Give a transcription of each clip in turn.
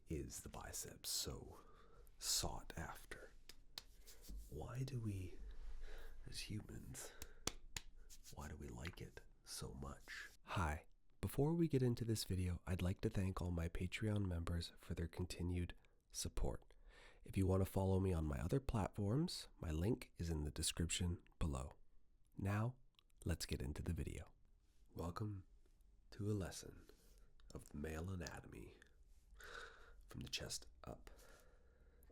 is the biceps so sought after? Why do we, as humans, why do we like it so much? Hi. Before we get into this video, I'd like to thank all my Patreon members for their continued support. If you want to follow me on my other platforms, my link is in the description below. Now, let's get into the video. Welcome to a lesson of the male anatomy from the chest up.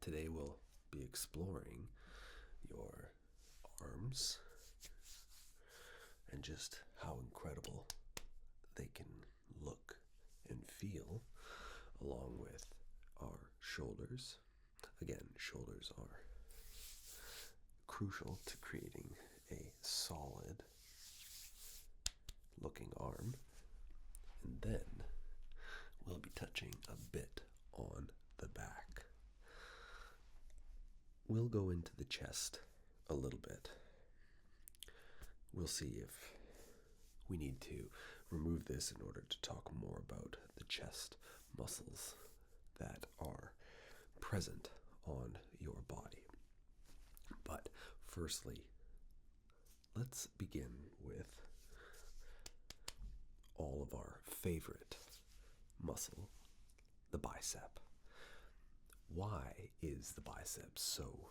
Today we'll be exploring your arms and just how incredible they can look and feel, along with our shoulders. Again, shoulders are crucial to creating a solid looking arm. And then we'll be touching a bit on the back. We'll go into the chest a little bit. We'll see if we need to remove this in order to talk more about the chest muscles that are present on your body. But firstly, let's begin with all of our favorite muscle, the bicep. Why is the bicep so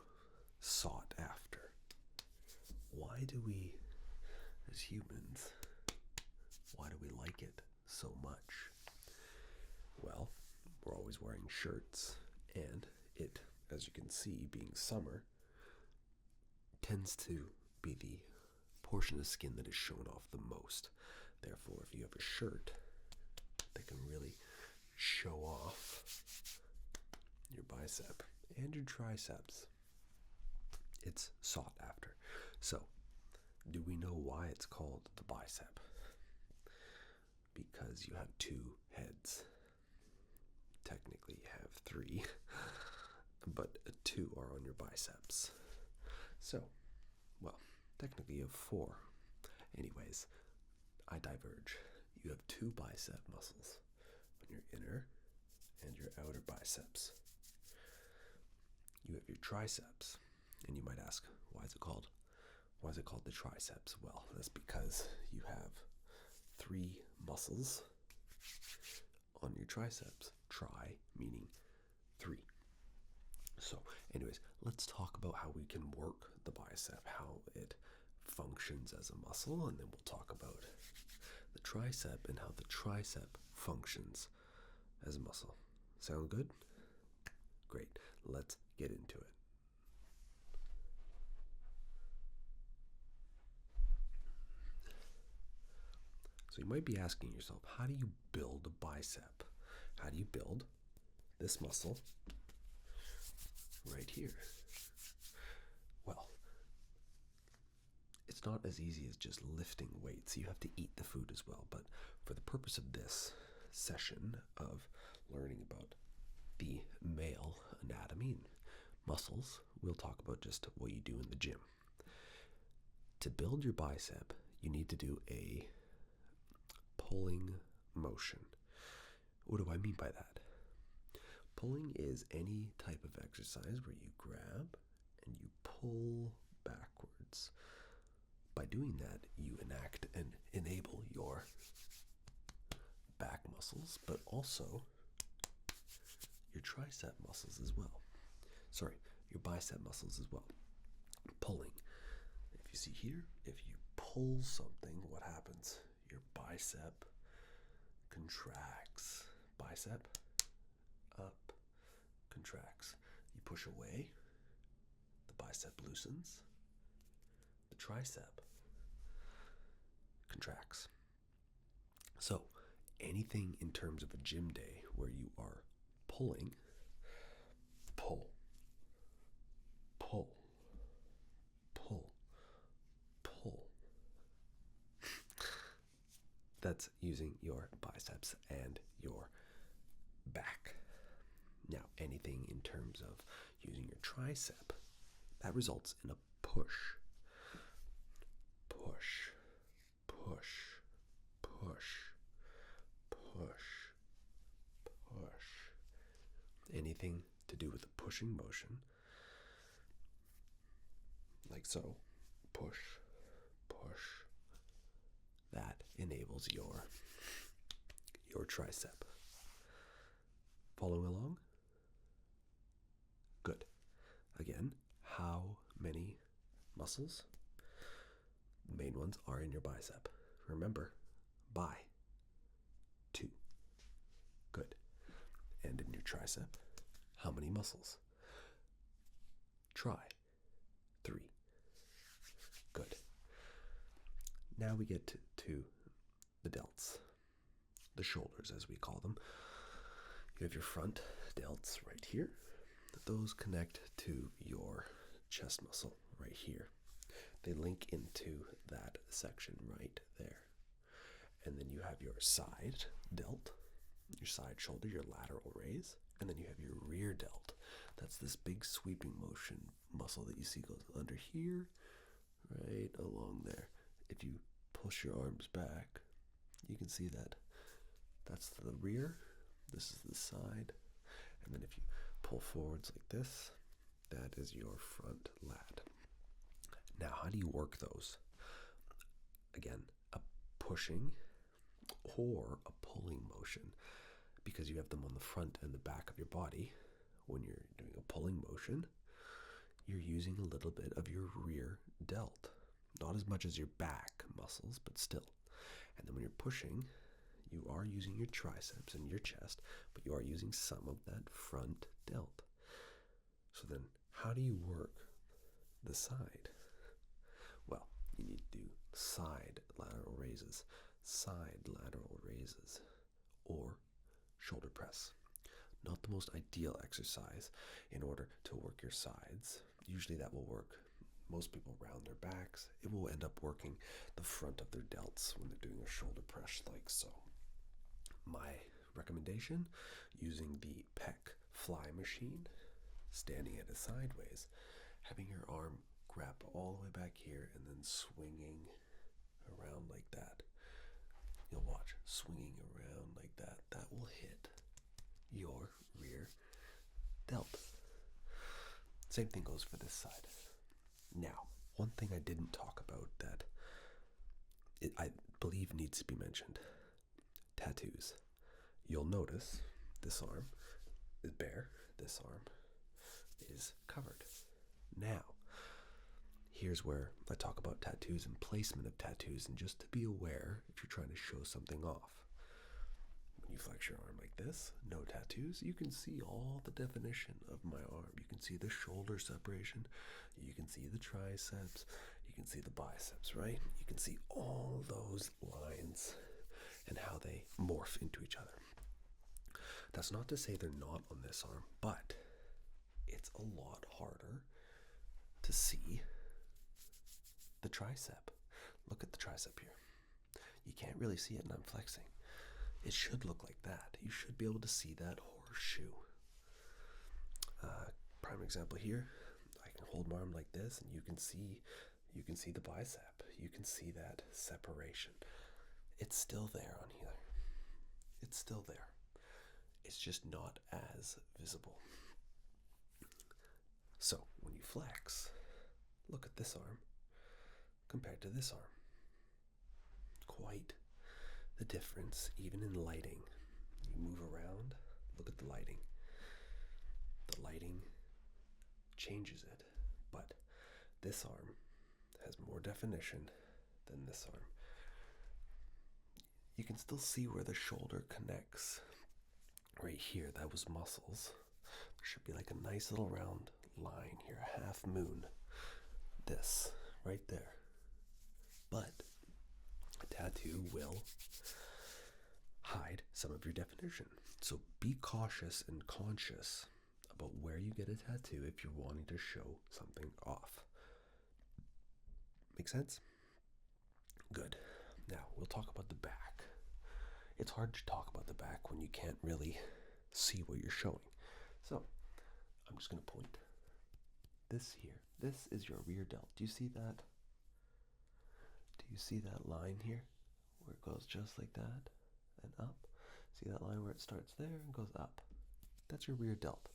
sought after? Why do we, as humans, why do we like it so much? Well, we're always wearing shirts, and it, as you can see, being summer, tends to be the portion of skin that is shown off the most. Therefore, if you have a shirt that can really show off your bicep and your triceps, it's sought after. So, do we know why it's called the bicep? Because you have two heads. Technically you have three, but two are on your biceps. So, well, technically you have four. Anyways, I diverge. You have two bicep muscles on your inner and your outer biceps. You have your triceps, and you might ask, why is it called the triceps? Well, that's because you have three muscles on your triceps. Tri meaning three. So anyways, let's talk about how we can work the bicep, how it functions as a muscle, and then we'll talk about the tricep and how the tricep functions as a muscle. Sound good? Great. Let's get into it. So you might be asking yourself, how do you build a bicep? How do you build this muscle right here? Well, it's not as easy as just lifting weights. You have to eat the food as well. But for the purpose of this session of learning about the male anatomy and muscles, we'll talk about just what you do in the gym. To build your bicep, you need to do a pulling motion. What do I mean by that? Pulling is any type of exercise where you grab and you pull backwards. By doing that, you enact and enable your back muscles, but also your tricep muscles as well. Sorry, your bicep muscles as well. Pulling. If you see here, if you pull something, what happens? Your bicep contracts. Bicep up, contracts. You push away, the bicep loosens, the tricep contracts. So anything in terms of a gym day where you are pulling, pull, pull, pull, pull. That's using your biceps and your back. Now, anything in terms of using your tricep, that results in a push. Push, push, push, push, push. anything to do with the pushing motion, like so, push, push, that enables your tricep. Following along? Good. Again, how many muscles? The main ones are in your bicep. Remember, bi, 2. Good. And in your tricep, how many muscles? Tri, 3. Good. Now we get to the delts, the shoulders as we call them. You have your front delts right here. Those connect to your chest muscle right here. They link into that section right there. And then you have your side delt, your side shoulder, your lateral raise, and then you have your rear delt. That's this big sweeping motion muscle that you see goes under here, right along there. If you push your arms back, you can see that. That's the rear, this is the side, and then if you pull forwards like this, that is your front lat. Now, how do you work those? Again, a pushing or a pulling motion, because you have them on the front and the back of your body. When you're doing a pulling motion, you're using a little bit of your rear delt. Not as much as your back muscles, but still. And then when you're pushing, you are using your triceps and your chest, but you are using some of that front delt. So then, how do you work the side? Well, you need to do side lateral raises, or shoulder press. Not the most ideal exercise in order to work your sides. Usually that will work. Most people round their backs. It will end up working the front of their delts when they're doing a shoulder press like so. My recommendation, using the pec fly machine, standing at it sideways, having your arm grab all the way back here and then swinging around like that. You'll watch, swinging around like that. That will hit your rear delt. Same thing goes for this side. Now, one thing I didn't talk about that I believe needs to be mentioned. Tattoos. You'll notice this arm is bare, this arm is covered. Now, here's where I talk about tattoos and placement of tattoos, and just to be aware if you're trying to show something off. When you flex your arm like this, no tattoos, you can see all the definition of my arm. You can see the shoulder separation, you can see the triceps, you can see the biceps, right? You can see all those lines and how they morph into each other. That's not to say they're not on this arm, but it's a lot harder to see the tricep. Look at the tricep here. You can't really see it, and I'm flexing. It should look like that. You should be able to see that horseshoe. Prime example here. I can hold my arm like this, and you can see the bicep. You can see that separation. It's still there on here. It's still there. It's just not as visible. So when you flex, look at this arm compared to this arm. Quite the difference, even in lighting. You move around, look at the lighting. The lighting changes it, but this arm has more definition than this arm. You can still see where the shoulder connects. Right here, that was muscles. There should be like a nice little round line here, a half moon. This, right there. But a tattoo will hide some of your definition. So be cautious and conscious about where you get a tattoo if you're wanting to show something off. Make sense? Good. Now, we'll talk about the back. It's hard to talk about the back when you can't really see what you're showing. So, I'm just going to point this here. This is your rear delt. Do you see that? Do you see that line here where it goes just like that and up? See that line where it starts there and goes up? That's your rear delt.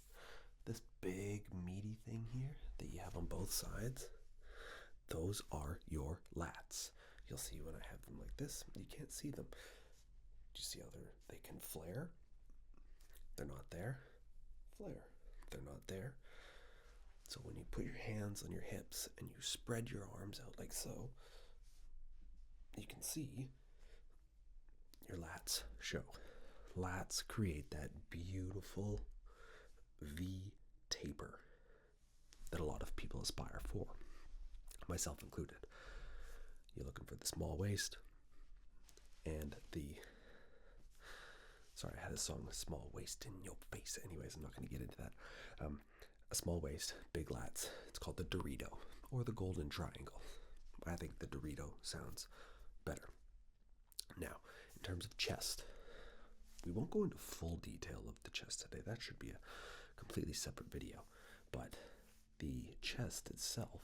this big meaty thing here that you have on both sides, those are your lats. You'll see when I have them like this, you can't see them. Do you see how they can flare? They're not there. Flare. They're not there. So when you put your hands on your hips and you spread your arms out like so, you can see your lats show. Lats create that beautiful V taper that a lot of people aspire for, myself included. You're looking for the small waist and sorry, I had a song, Small Waist in Your Face. Anyways, I'm not going to get into that. A small waist, big lats. It's called the Dorito or the Golden Triangle. I think the Dorito sounds better. Now, in terms of chest, we won't go into full detail of the chest today. That should be a completely separate video. But the chest itself,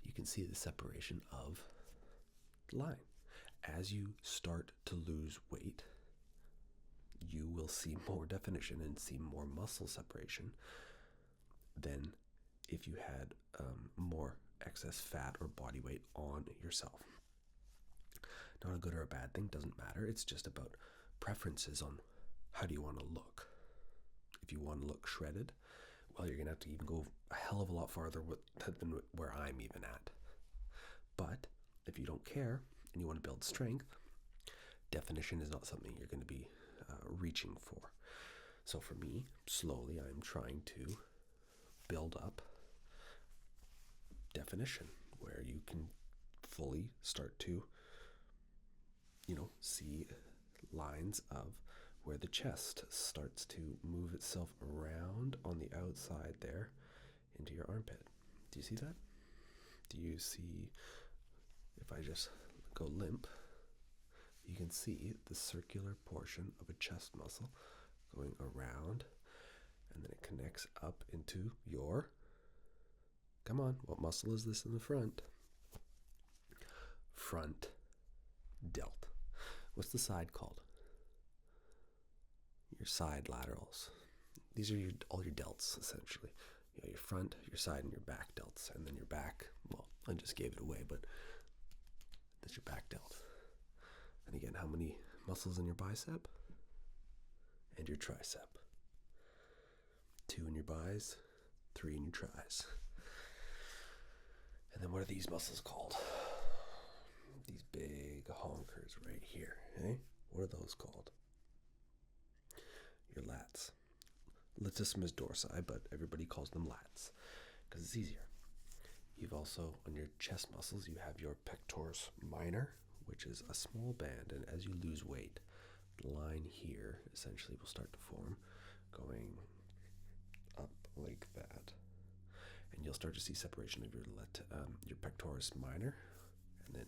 you can see the separation of line. As you start to lose weight, you will see more definition and see more muscle separation than if you had more excess fat or body weight on yourself. Not a good or a bad thing, doesn't matter. It's just about preferences on how do you want to look. If you want to look shredded, well, you're going to have to even go a hell of a lot farther than where I'm even at. But if you don't care and you want to build strength, definition is not something you're going to be reaching for. So for me, slowly I'm trying to build up definition where you can fully start to, see lines of where the chest starts to move itself around on the outside there into your armpit. Do you see that? Do you see, if I just go limp, you can see the circular portion of a chest muscle going around, and then it connects up into your, come on, what muscle is this in the front? Front delt. What's the side called? Your side laterals. These are all your delts, essentially. You know, your front, your side, and your back delts. And then your back, well, I just gave it away, but that's your back delt. And again, how many muscles in your bicep? And your tricep. 2 in your bis, 3 in your tris. And then what are these muscles called? These big honkers right here, eh? What are those called? Your lats. Latissimus dorsi, but everybody calls them lats because it's easier. You've also, on your chest muscles, you have your pectoris minor, which is a small band, and as you lose weight, the line here essentially will start to form, going up like that. And you'll start to see separation of your pectoris minor, and then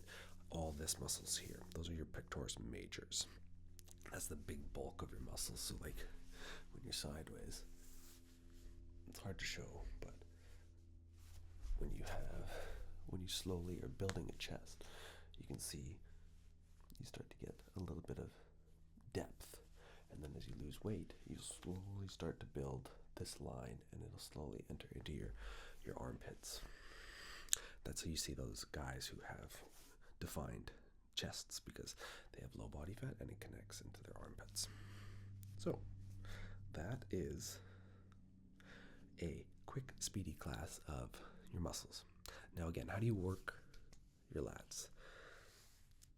all this muscles here. Those are your pectoris majors. That's the big bulk of your muscles. So like when you're sideways, it's hard to show, but when you slowly are building a chest, you can see you start to get a little bit of depth. And then as you lose weight, you slowly start to build this line, and it'll slowly enter into your armpits. That's how you see those guys who have defined chests, because they have low body fat and it connects into their armpits. So that is a quick, speedy class of your muscles. Now again, how do you work your lats?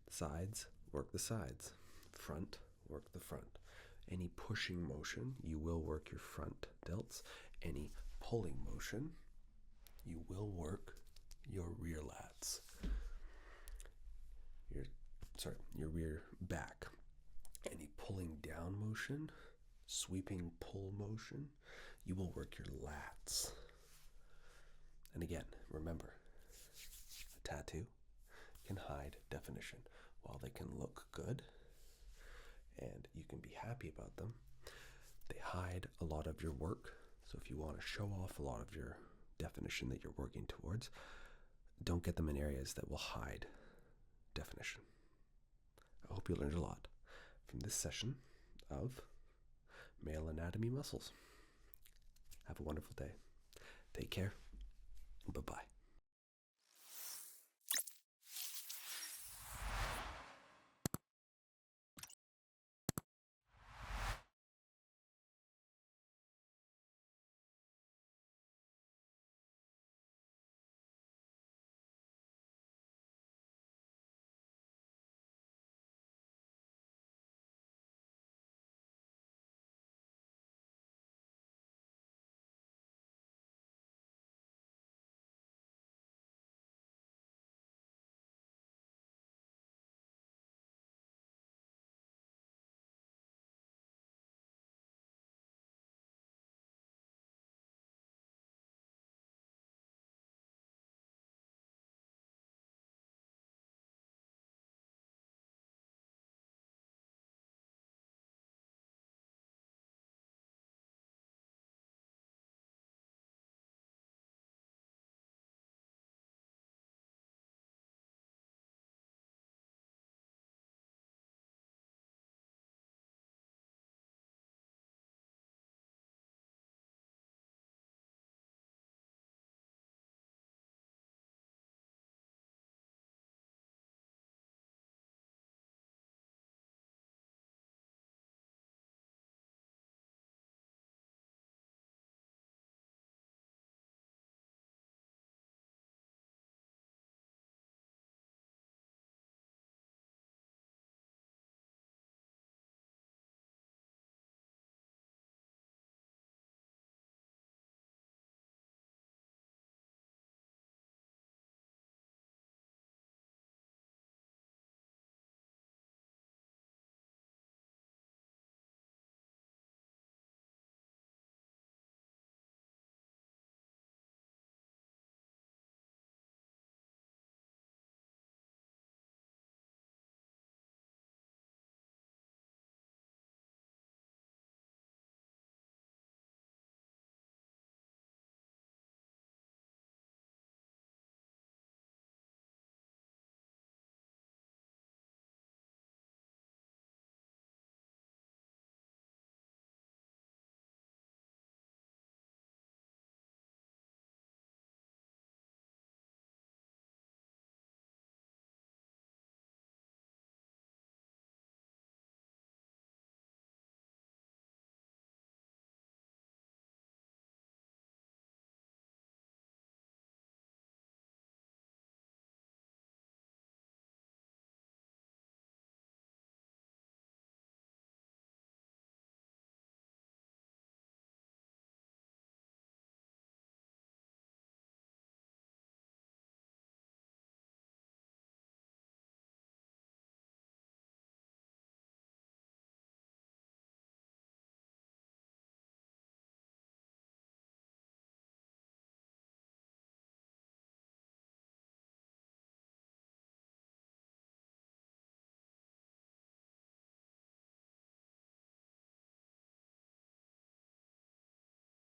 Sides, work the sides. Front, work the front. Any pushing motion, you will work your front delts. Any pulling motion, you will work your rear lats. Your rear back. Any pulling down motion, sweeping pull motion, you will work your lats. And again, remember, a tattoo can hide definition. While they can look good and you can be happy about them, they hide a lot of your work. So if you want to show off a lot of your definition that you're working towards, don't get them in areas that will hide definition. I hope you learned a lot from this session of male anatomy muscles. Have a wonderful day. Take care. Bye bye.